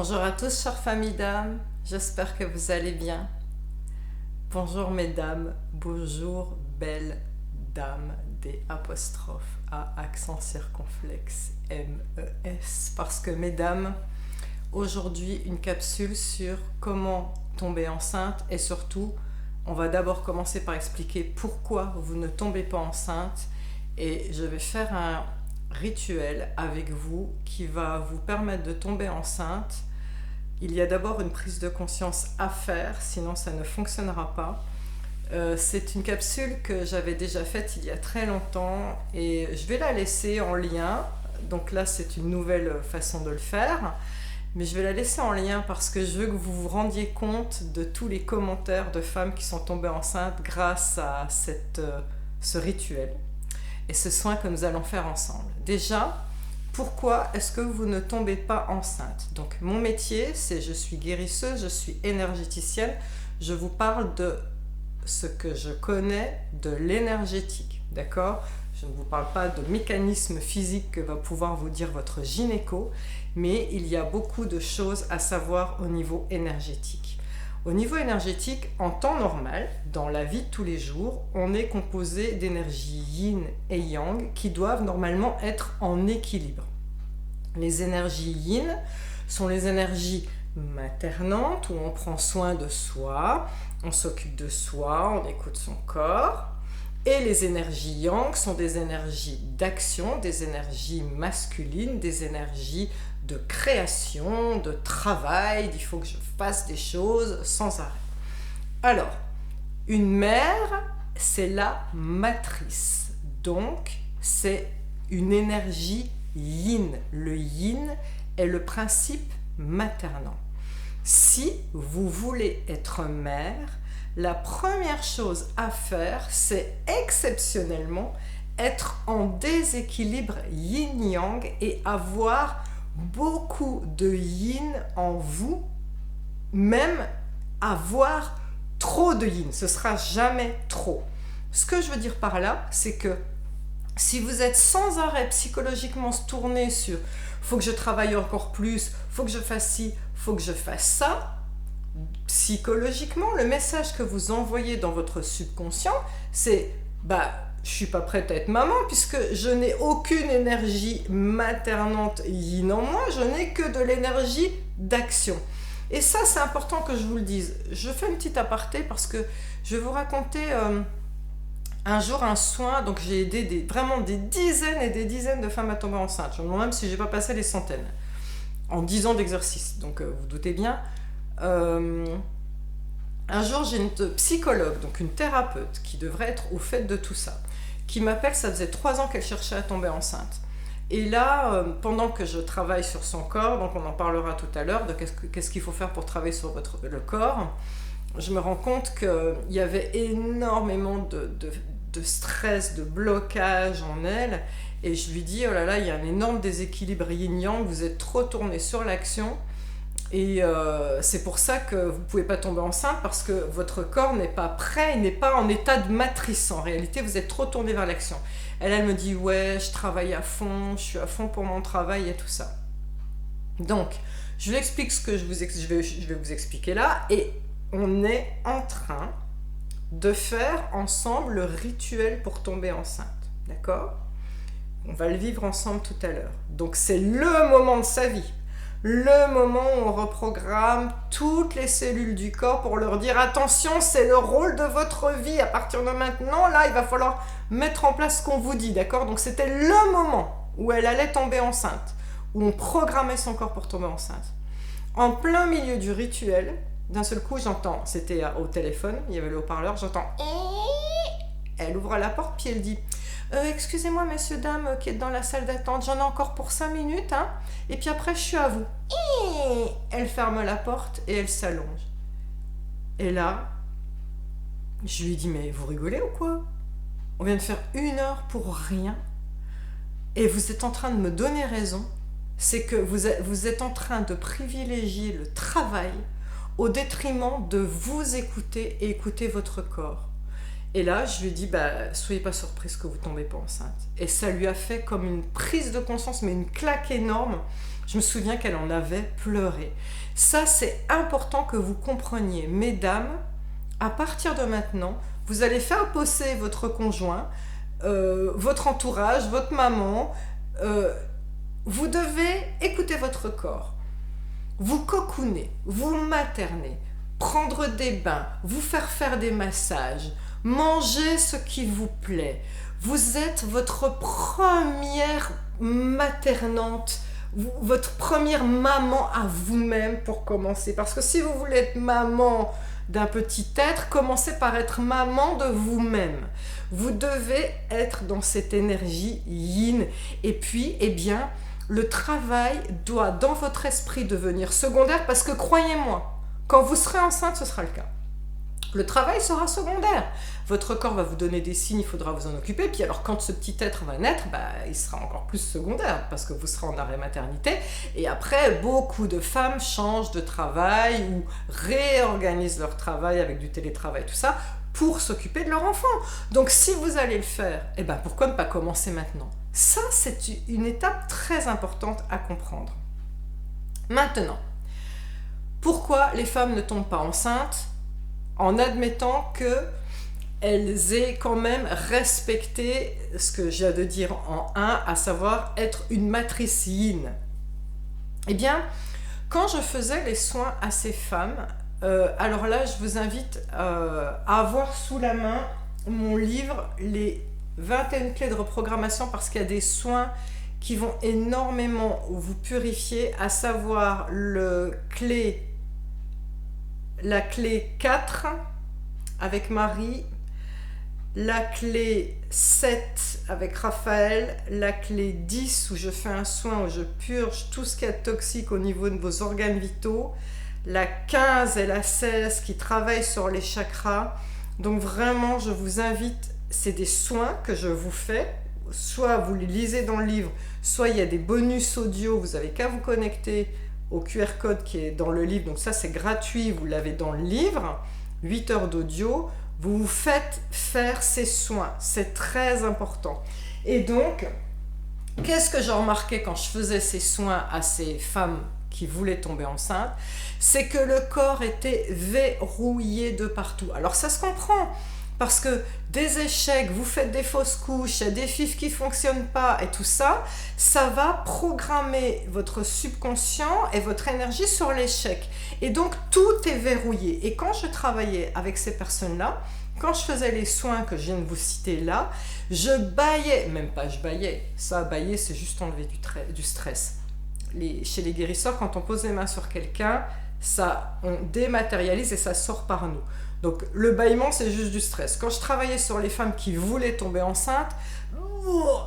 Bonjour à tous, chère famille d'âme, j'espère que vous allez bien. Bonjour mesdames, bonjour belles dames, des apostrophes A accent circonflexe MES, parce que mesdames, aujourd'hui une capsule sur comment tomber enceinte et surtout, on va d'abord commencer par expliquer pourquoi vous ne tombez pas enceinte et je vais faire un rituel avec vous qui va vous permettre de tomber enceinte. Il y a d'abord une prise de conscience à faire, sinon ça ne fonctionnera pas. C'est une capsule que j'avais déjà faite il y a très longtemps et je vais la laisser en lien. Donc là, c'est une nouvelle façon de le faire, mais je vais la laisser en lien parce que je veux que vous vous rendiez compte de tous les commentaires de femmes qui sont tombées enceintes grâce à ce rituel et ce soin que nous allons faire ensemble. Déjà, pourquoi est-ce que vous ne tombez pas enceinte? Donc mon métier, c'est je suis guérisseuse, je suis énergéticienne, je vous parle de ce que je connais de l'énergétique, d'accord? Je ne vous parle pas de mécanisme physique que va pouvoir vous dire votre gynéco, mais il y a beaucoup de choses à savoir au niveau énergétique. Au niveau énergétique, en temps normal, dans la vie de tous les jours, on est composé d'énergies yin et yang qui doivent normalement être en équilibre. Les énergies yin sont les énergies maternantes où on prend soin de soi, on s'occupe de soi, on écoute son corps. Et les énergies yang sont des énergies d'action, des énergies masculines, des énergies de création, de travail, il faut que je fasse des choses sans arrêt. Alors, une mère, c'est la matrice, donc c'est une énergie yin. Le yin est le principe maternant. Si vous voulez être mère, la première chose à faire, c'est exceptionnellement être en déséquilibre yin-yang et avoir beaucoup de yin en vous, même avoir trop de yin, ce sera jamais trop. Ce que je veux dire par là, c'est que si vous êtes sans arrêt psychologiquement tourné sur faut que je travaille encore plus, faut que je fasse ci, faut que je fasse ça, psychologiquement, le message que vous envoyez dans votre subconscient, c'est je suis pas prête à être maman puisque je n'ai aucune énergie maternante yin en moi, je n'ai que de l'énergie d'action. Et ça, c'est important que je vous le dise. Je fais une petite aparté parce que je vais vous raconter un jour un soin. Donc j'ai aidé vraiment des dizaines et des dizaines de femmes à tomber enceintes. Je me demande même si j'ai pas passé les centaines en 10 ans d'exercice. Donc vous doutez bien. Un jour, j'ai une psychologue, donc une thérapeute, qui devrait être au fait de tout ça, qui m'appelle, ça faisait 3 ans qu'elle cherchait à tomber enceinte. Et là, pendant que je travaille sur son corps, donc on en parlera tout à l'heure, de qu'est-ce qu'il faut faire pour travailler sur le corps, je me rends compte qu'il y avait énormément de stress, de blocage en elle, et je lui dis, oh là là, il y a un énorme déséquilibre yin-yang, vous êtes trop tourné sur l'action, et c'est pour ça que vous ne pouvez pas tomber enceinte parce que votre corps n'est pas prêt, il n'est pas en état de matrice. En réalité, vous êtes trop tourné vers l'action. Elle me dit, ouais, je travaille à fond, je suis à fond pour mon travail et tout ça. Donc, je vous explique ce que je vais vous expliquer là. Et on est en train de faire ensemble le rituel pour tomber enceinte. D'accord? On va le vivre ensemble tout à l'heure. Donc, c'est le moment de sa vie. Le moment où on reprogramme toutes les cellules du corps pour leur dire attention, c'est le rôle de votre vie. À partir de maintenant, là, il va falloir mettre en place ce qu'on vous dit, d'accord? Donc c'était le moment où elle allait tomber enceinte, où on programmait son corps pour tomber enceinte. En plein milieu du rituel, d'un seul coup, j'entends, c'était au téléphone, il y avait le haut-parleur, j'entends. Elle ouvre la porte, puis elle dit excusez-moi, messieurs, dames qui êtes dans la salle d'attente, j'en ai encore pour 5 minutes, hein, et puis après je suis à vous. Elle ferme la porte et elle s'allonge. Et là, je lui dis mais vous rigolez ou quoi? On vient de faire 1 heure pour rien, et vous êtes en train de me donner raison, c'est que vous êtes en train de privilégier le travail au détriment de vous écouter et écouter votre corps. Et là, je lui dis, soyez pas surprise que vous tombez pas enceinte. Et ça lui a fait comme une prise de conscience, mais une claque énorme. Je me souviens qu'elle en avait pleuré. Ça, c'est important que vous compreniez. Mesdames, à partir de maintenant, vous allez faire bosser votre conjoint, votre entourage, votre maman. Vous devez écouter votre corps. Vous cocooner, vous materner, prendre des bains, vous faire des massages, manger ce qui vous plaît. Vous êtes votre première maternante, votre première maman à vous-même pour commencer. Parce que si vous voulez être maman d'un petit être, commencez par être maman de vous-même. Vous devez être dans cette énergie yin. Et puis, eh bien, le travail doit dans votre esprit devenir secondaire parce que croyez-moi, quand vous serez enceinte, ce sera le cas. Le travail sera secondaire. Votre corps va vous donner des signes, il faudra vous en occuper. Puis alors quand ce petit être va naître, il sera encore plus secondaire parce que vous serez en arrêt maternité. Et après, beaucoup de femmes changent de travail ou réorganisent leur travail avec du télétravail, tout ça, pour s'occuper de leur enfant. Donc si vous allez le faire, pourquoi ne pas commencer maintenant ? Ça, c'est une étape très importante à comprendre. Maintenant, pourquoi les femmes ne tombent pas enceintes ? En admettant qu'elles aient quand même respecté ce que je viens de dire en 1, à savoir être une matrice yin. Eh bien, quand je faisais les soins à ces femmes, alors là, je vous invite à avoir sous la main mon livre, les 21 clés de reprogrammation, parce qu'il y a des soins qui vont énormément vous purifier, à savoir la clé 4 avec Marie, la clé 7 avec Raphaël, la clé 10 où je fais un soin, où je purge tout ce qui est toxique au niveau de vos organes vitaux, la 15 et la 16 qui travaillent sur les chakras. Donc vraiment, je vous invite, c'est des soins que je vous fais, soit vous les lisez dans le livre, soit il y a des bonus audio, vous n'avez qu'à vous connecter au QR code qui est dans le livre, donc ça c'est gratuit, vous l'avez dans le livre, 8 heures d'audio, vous vous faites faire ces soins, c'est très important. Et donc, qu'est-ce que j'ai remarqué quand je faisais ces soins à ces femmes qui voulaient tomber enceintes ? C'est que le corps était verrouillé de partout. Alors ça se comprend, parce que des échecs, vous faites des fausses couches, des FIV qui ne fonctionnent pas et tout ça, ça va programmer votre subconscient et votre énergie sur l'échec. Et donc tout est verrouillé. Et quand je travaillais avec ces personnes-là, quand je faisais les soins que je viens de vous citer là, je bâillais, même pas je bâillais, ça bâiller c'est juste enlever du stress. Chez les guérisseurs, quand on pose les mains sur quelqu'un, on dématérialise et ça sort par nous. Donc le bâillement c'est juste du stress. Quand je travaillais sur les femmes qui voulaient tomber enceintes,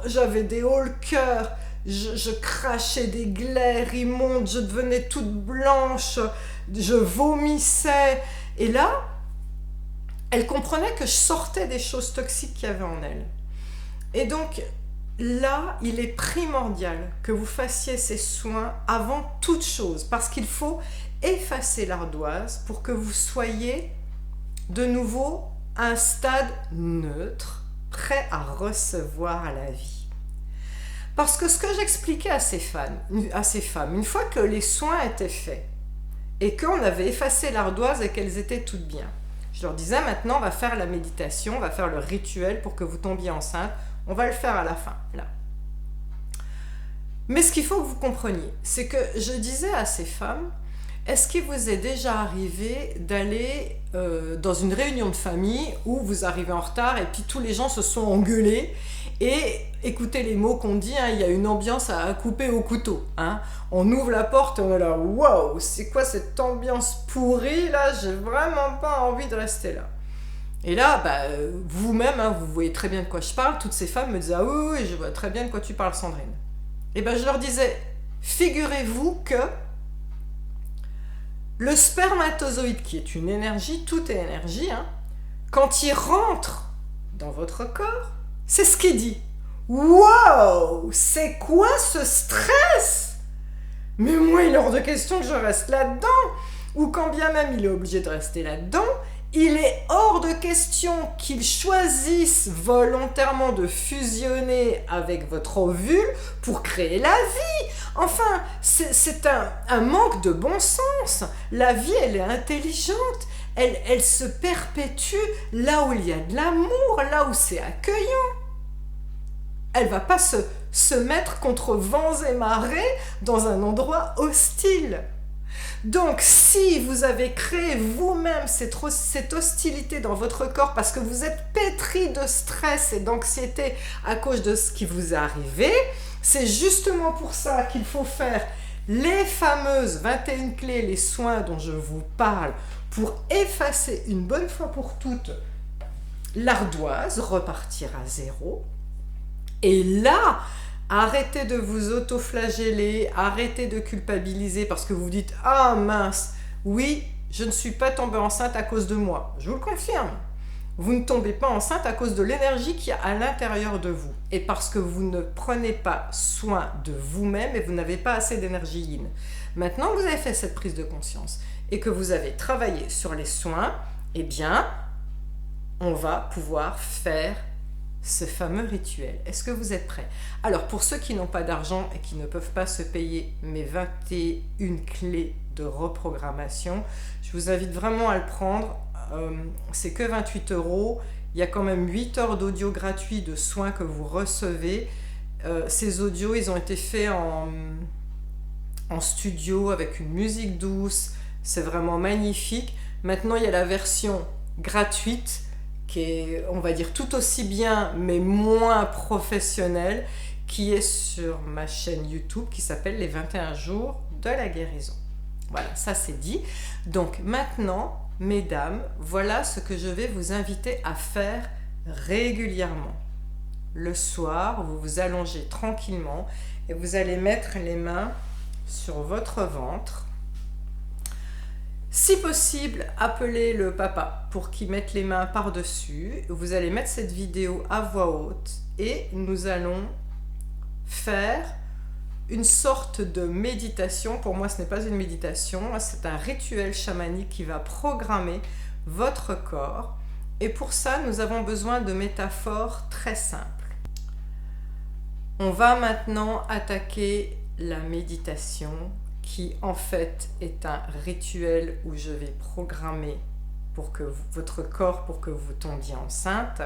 j'avais des hauts le cœur, je crachais des glaires immondes, je devenais toute blanche, je vomissais. Et là, elles comprenaient que je sortais des choses toxiques qu'il y avait en elles. Et donc là, il est primordial que vous fassiez ces soins avant toute chose, parce qu'il faut effacer l'ardoise pour que vous soyez de nouveau à un stade neutre, prêt à recevoir la vie. Parce que ce que j'expliquais à ces femmes, une fois que les soins étaient faits et qu'on avait effacé l'ardoise et qu'elles étaient toutes bien, je leur disais maintenant on va faire la méditation, on va faire le rituel pour que vous tombiez enceinte, on va le faire à la fin, là. Mais ce qu'il faut que vous compreniez, c'est que je disais à ces femmes, est-ce qu'il vous est déjà arrivé d'aller dans une réunion de famille où vous arrivez en retard et puis tous les gens se sont engueulés et écoutez les mots qu'on dit, il y a une ambiance à couper au couteau. On ouvre la porte et on est là, waouh, c'est quoi cette ambiance pourrie là, j'ai vraiment pas envie de rester là. Et là, vous-même, vous voyez très bien de quoi je parle, toutes ces femmes me disaient, ah oui, je vois très bien de quoi tu parles Sandrine. Et je leur disais, figurez-vous que le spermatozoïde, qui est une énergie, tout est énergie, quand il rentre dans votre corps, c'est ce qu'il dit. Wow, c'est quoi ce stress ? Mais moi, il est hors de question que je reste là-dedans. Ou quand bien même il est obligé de rester là-dedans, Il est hors de question qu'il choisisse volontairement de fusionner avec votre ovule pour créer la vie. Enfin, c'est un manque de bon sens. La vie, elle est intelligente. Elle se perpétue là où il y a de l'amour, là où c'est accueillant. Elle ne va pas se mettre contre vents et marées dans un endroit hostile. Donc, si vous avez créé vous-même cette hostilité dans votre corps parce que vous êtes pétri de stress et d'anxiété à cause de ce qui vous est arrivé, c'est justement pour ça qu'il faut faire les fameuses 21 clés, les soins dont je vous parle, pour effacer une bonne fois pour toutes l'ardoise, repartir à zéro. Et là, arrêtez de vous auto-flageller, arrêtez de culpabiliser parce que vous dites « Ah mince, oui, je ne suis pas tombée enceinte à cause de moi. » Je vous le confirme, vous ne tombez pas enceinte à cause de l'énergie qu'il y a à l'intérieur de vous et parce que vous ne prenez pas soin de vous-même et vous n'avez pas assez d'énergie yin. Maintenant que vous avez fait cette prise de conscience et que vous avez travaillé sur les soins, eh bien, on va pouvoir faire ce fameux rituel. Est-ce que vous êtes prêts? Alors, pour ceux qui n'ont pas d'argent et qui ne peuvent pas se payer mes 21 clés de reprogrammation, je vous invite vraiment à le prendre. C'est que 28 €. Il y a quand même 8 heures d'audio gratuit de soins que vous recevez. Ces audios, ils ont été faits en studio avec une musique douce. C'est vraiment magnifique. Maintenant, il y a la version gratuite qui est, on va dire, tout aussi bien, mais moins professionnelle, qui est sur ma chaîne YouTube, qui s'appelle Les 21 jours de la guérison. Voilà, ça c'est dit. Donc maintenant, mesdames, voilà ce que je vais vous inviter à faire régulièrement. Le soir, vous vous allongez tranquillement et vous allez mettre les mains sur votre ventre. Si possible, appelez le papa pour qu'il mette les mains par-dessus. Vous allez mettre cette vidéo à voix haute et nous allons faire une sorte de méditation. Pour moi, ce n'est pas une méditation, c'est un rituel chamanique qui va programmer votre corps. Et pour ça, nous avons besoin de métaphores très simples. On va maintenant attaquer la méditation qui en fait est un rituel où je vais programmer votre corps pour que vous tombiez enceinte.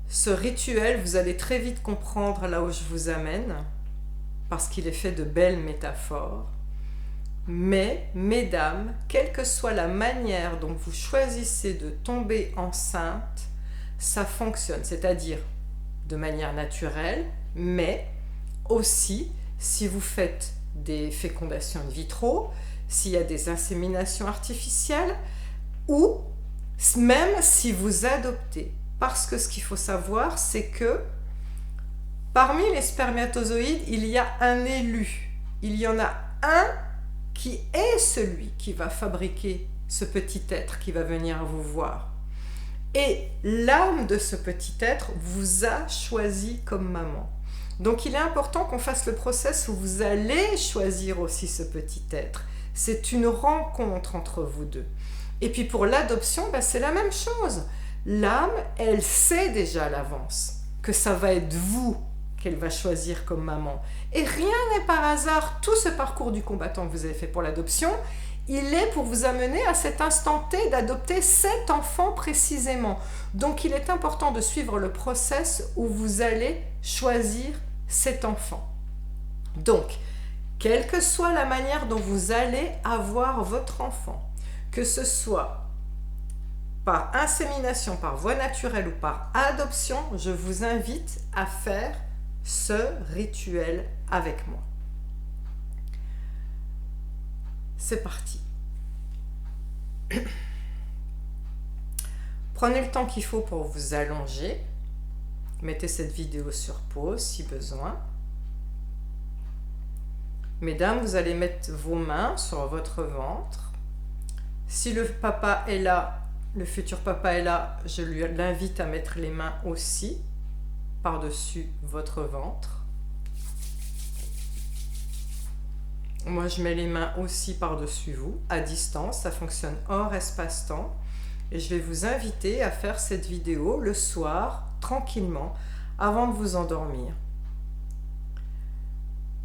Ce rituel, vous allez très vite comprendre là où je vous amène, parce qu'il est fait de belles métaphores. Mais, mesdames, quelle que soit la manière dont vous choisissez de tomber enceinte, ça fonctionne, c'est-à-dire de manière naturelle, mais aussi si vous faites des fécondations in vitro, s'il y a des inséminations artificielles, ou même si vous adoptez. Parce que ce qu'il faut savoir, c'est que parmi les spermatozoïdes, il y a un élu. Il y en a un qui est celui qui va fabriquer ce petit être qui va venir vous voir. Et l'âme de ce petit être vous a choisi comme maman. Donc il est important qu'on fasse le process où vous allez choisir aussi ce petit être. C'est une rencontre entre vous deux. Et puis pour l'adoption, c'est la même chose. L'âme, elle sait déjà à l'avance que ça va être vous qu'elle va choisir comme maman. Et rien n'est par hasard. Tout ce parcours du combattant que vous avez fait pour l'adoption, il est pour vous amener à cet instant T d'adopter cet enfant précisément. Donc il est important de suivre le process où vous allez choisir cet enfant. Donc, quelle que soit la manière dont vous allez avoir votre enfant, que ce soit par insémination, par voie naturelle ou par adoption, je vous invite à faire ce rituel avec moi. C'est parti. Prenez le temps qu'il faut pour vous allonger. Mettez cette vidéo sur pause si besoin. Mesdames, vous allez mettre vos mains sur votre ventre. Si le papa est là, le futur papa est là, je l'invite à mettre les mains aussi par-dessus votre ventre. Moi, je mets les mains aussi par-dessus vous, à distance, ça fonctionne hors espace-temps. Et je vais vous inviter à faire cette vidéo le soir, tranquillement, avant de vous endormir.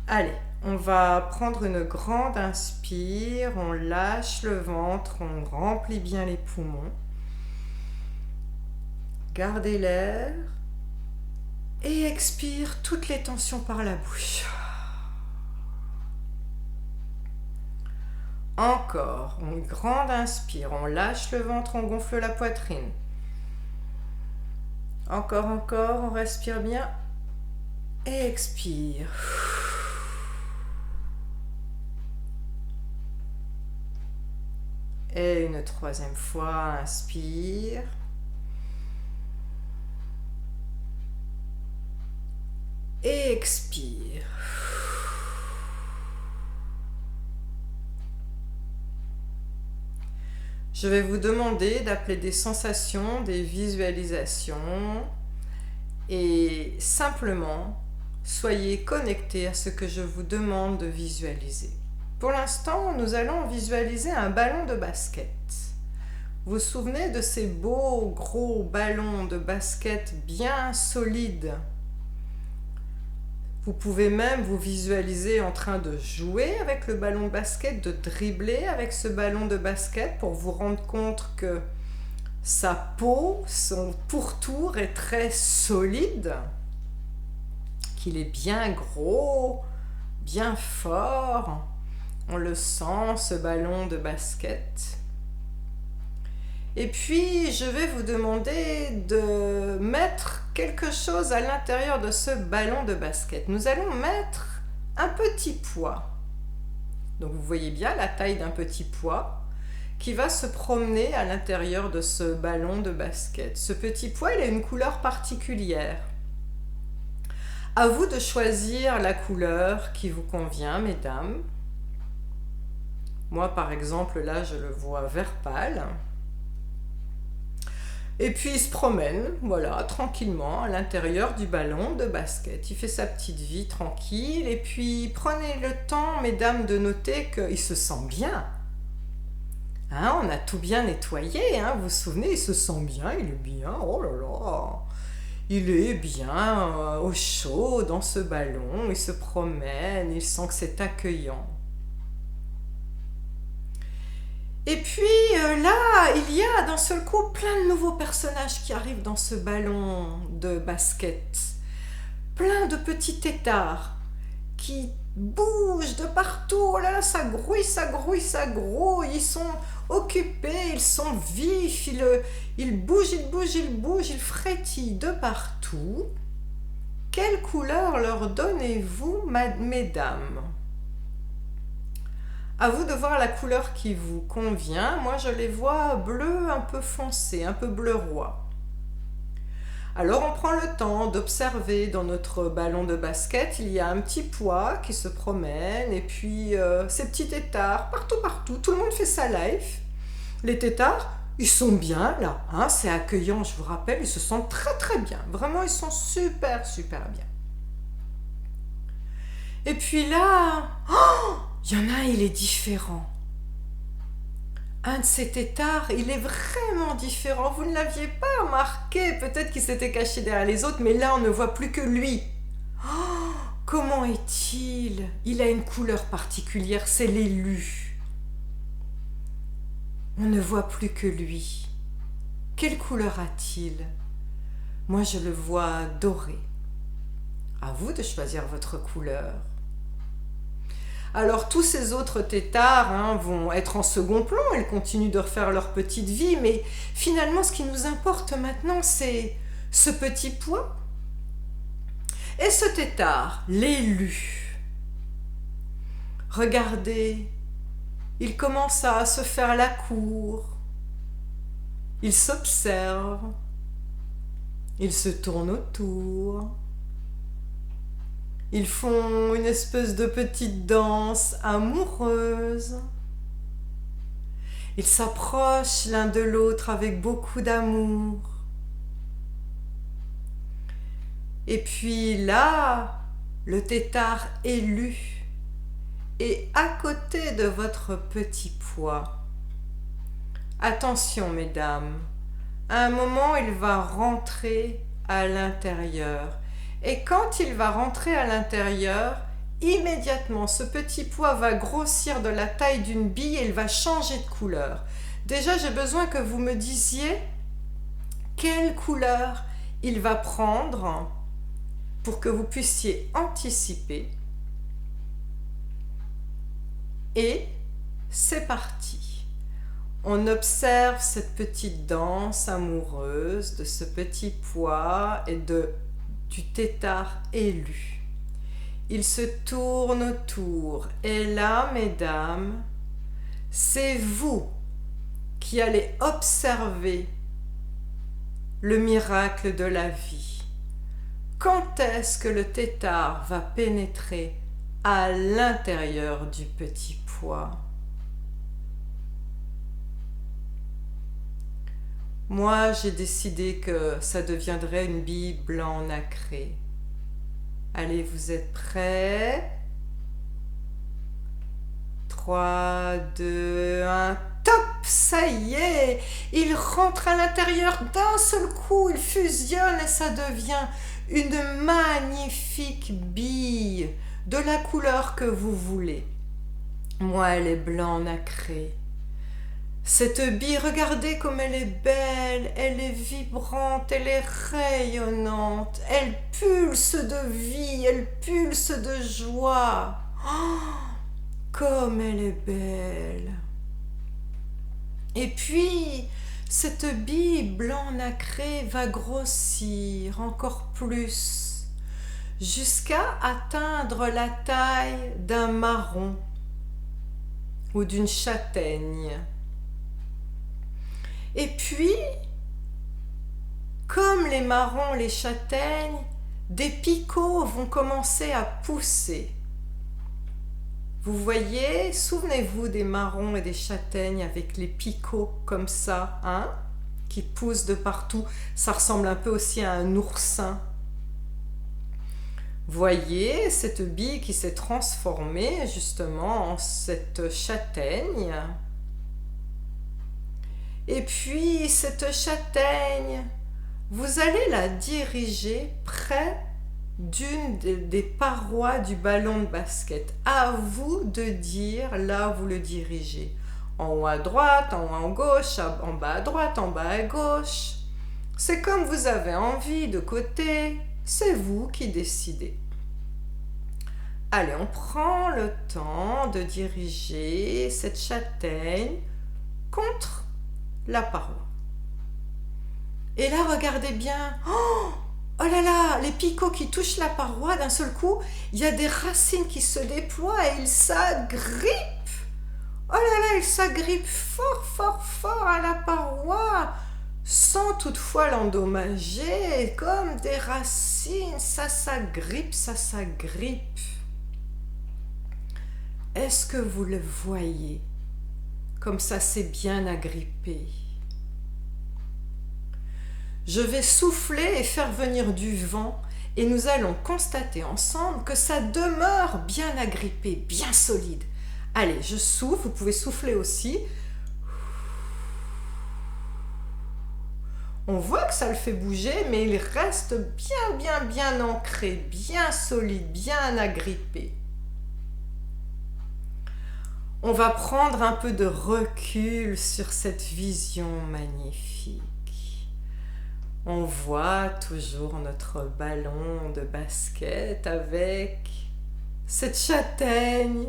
Allez, on va prendre une grande inspire, on lâche le ventre, on remplit bien les poumons. Gardez l'air et expire toutes les tensions par la bouche. Encore, une grande inspire, on lâche le ventre, on gonfle la poitrine. Encore, on respire bien et expire. Et une troisième fois, inspire. Et expire. Je vais vous demander d'appeler des sensations, des visualisations et simplement soyez connectés à ce que je vous demande de visualiser. Pour l'instant, nous allons visualiser un ballon de basket. Vous vous souvenez de ces beaux gros ballons de basket bien solides? Vous pouvez même vous visualiser en train de jouer avec le ballon de basket, de dribbler avec ce ballon de basket pour vous rendre compte que sa peau, son pourtour est très solide, qu'il est bien gros, bien fort. On le sent, ce ballon de basket. Et puis, je vais vous demander de mettre quelque chose à l'intérieur de ce ballon de basket. Nous allons mettre un petit poids. Donc, vous voyez bien la taille d'un petit poids qui va se promener à l'intérieur de ce ballon de basket. Ce petit poids, il a une couleur particulière. À vous de choisir la couleur qui vous convient, mesdames. Moi, par exemple, là, je le vois vert pâle. Et puis il se promène, voilà, tranquillement à l'intérieur du ballon de basket. Il fait sa petite vie tranquille et puis prenez le temps, mesdames, de noter qu'il se sent bien. Hein, on a tout bien nettoyé, hein, vous vous souvenez, il se sent bien, il est bien, oh là là. Il est bien au chaud dans ce ballon, il se promène, il sent que c'est accueillant. Et puis là, il y a d'un seul coup plein de nouveaux personnages qui arrivent dans ce ballon de basket. Plein de petits têtards qui bougent de partout. Oh là là, ça grouille, ça grouille, ça grouille. Ils sont occupés, ils sont vifs, ils bougent, ils bougent, ils bougent, ils frétillent de partout. Quelle couleur leur donnez-vous, mesdames ? À vous de voir la couleur qui vous convient. Moi, je les vois bleu un peu foncé, un peu bleu roi. Alors, on prend le temps d'observer dans notre ballon de basket. Il y a un petit poids qui se promène et puis ces petits têtards, partout. Tout le monde fait sa life. Les têtards, ils sont bien là. Hein, c'est accueillant, je vous rappelle. Ils se sentent très bien. Vraiment, ils sont super bien. Et puis là... Oh, il y en a un, il est différent. Un de ces têtards, il est vraiment différent. Vous ne l'aviez pas remarqué. Peut-être qu'il s'était caché derrière les autres, mais là, on ne voit plus que lui. Oh, comment est-il ? Il a une couleur particulière, c'est l'élu. On ne voit plus que lui. Quelle couleur a-t-il ? Moi, je le vois doré. À vous de choisir votre couleur. Alors tous ces autres têtards vont être en second plan, ils continuent de refaire leur petite vie, mais finalement ce qui nous importe maintenant c'est ce petit poids. Et ce têtard, l'élu. Regardez, il commence à se faire la cour, il s'observe, il se tourne autour. Ils font une espèce de petite danse amoureuse. Ils s'approchent l'un de l'autre avec beaucoup d'amour. Et puis là, le têtard élu, et à côté de votre petit pois. Attention, mesdames, à un moment, il va rentrer à l'intérieur. Et quand il va rentrer à l'intérieur, immédiatement, ce petit pois va grossir de la taille d'une bille et il va changer de couleur. Déjà, j'ai besoin que vous me disiez quelle couleur il va prendre pour que vous puissiez anticiper. Et c'est parti. On observe cette petite danse amoureuse de ce petit pois et du tétard élu. Il se tourne autour et là, mesdames, c'est vous qui allez observer le miracle de la vie. Quand est-ce que le tétard va pénétrer à l'intérieur du petit pois? Moi, j'ai décidé que ça deviendrait une bille blanc nacré. Allez, vous êtes prêts? 3, 2, 1, top! Ça y est! Il rentre à l'intérieur d'un seul coup, il fusionne et ça devient une magnifique bille de la couleur que vous voulez. Moi, elle est blanc nacré. Cette bille, regardez comme elle est belle, elle est vibrante, elle est rayonnante, elle pulse de vie, elle pulse de joie. Oh, comme elle est belle. Et puis, cette bille blanc nacré va grossir encore plus, jusqu'à atteindre la taille d'un marron ou d'une châtaigne. Et puis, comme les marrons, les châtaignes, des picots vont commencer à pousser. Vous voyez, souvenez-vous des marrons et des châtaignes avec les picots comme ça, hein, qui poussent de partout. Ça ressemble un peu aussi à un oursin. Voyez cette bille qui s'est transformée justement en cette châtaigne. Et puis cette châtaigne, vous allez la diriger près d'une des parois du ballon de basket. À vous de dire là où vous le dirigez. En haut à droite, en haut à gauche, en bas à droite, en bas à gauche. C'est comme vous avez envie, de côté. C'est vous qui décidez. Allez, on prend le temps de diriger cette châtaigne contre la paroi. Et là, regardez bien. Oh là là, les picots qui touchent la paroi, d'un seul coup, il y a des racines qui se déploient et ils s'agrippent. Oh là là, ils s'agrippent fort, fort, fort à la paroi, sans toutefois l'endommager, comme des racines, ça s'agrippe, ça s'agrippe. Est-ce que vous le voyez? Comme ça, c'est bien agrippé. Je vais souffler et faire venir du vent et nous allons constater ensemble que ça demeure bien agrippé, bien solide. Allez, je souffle, vous pouvez souffler aussi. On voit que ça le fait bouger, mais il reste bien, bien, bien ancré, bien solide, bien agrippé. On va prendre un peu de recul sur cette vision magnifique. On voit toujours notre ballon de basket avec cette châtaigne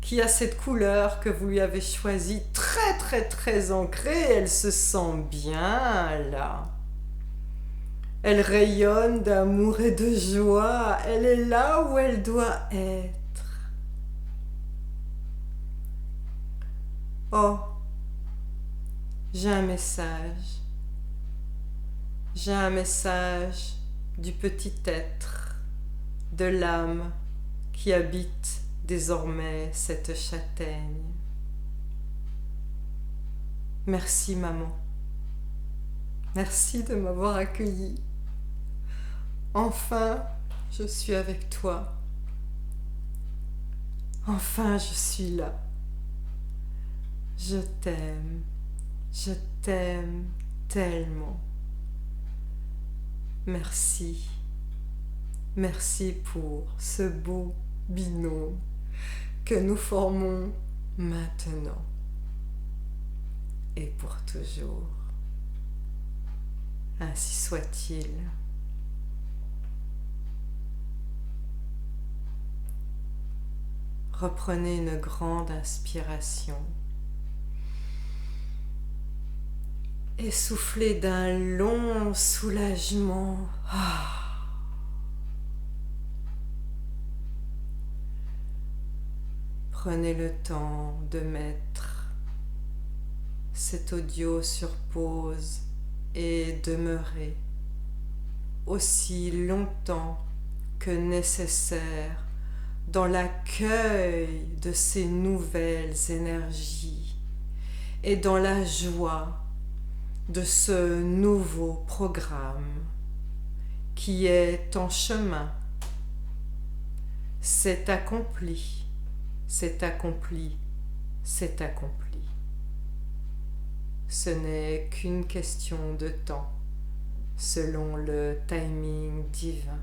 qui a cette couleur que vous lui avez choisie, très très très ancrée. Elle se sent bien là. Elle rayonne d'amour et de joie. Elle est là où elle doit être. Oh, j'ai un message. J'ai un message du petit être, de l'âme qui habite désormais cette châtaigne. Merci maman. Merci de m'avoir accueilli. Enfin, je suis avec toi. Enfin, je suis là. Je t'aime tellement. Merci. Merci pour ce beau binôme que nous formons maintenant et pour toujours. Ainsi soit-il. Reprenez une grande inspiration et soufflez d'un long soulagement. Prenez le temps de mettre cet audio sur pause et demeurez aussi longtemps que nécessaire dans l'accueil de ces nouvelles énergies et dans la joie de ce nouveau programme qui est en chemin. C'est accompli, c'est accompli, c'est accompli. Ce n'est qu'une question de temps, selon le timing divin.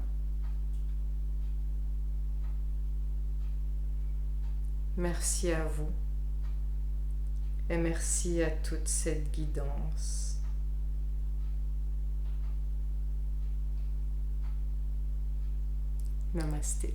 Merci à vous et merci à toute cette guidance. Namasté.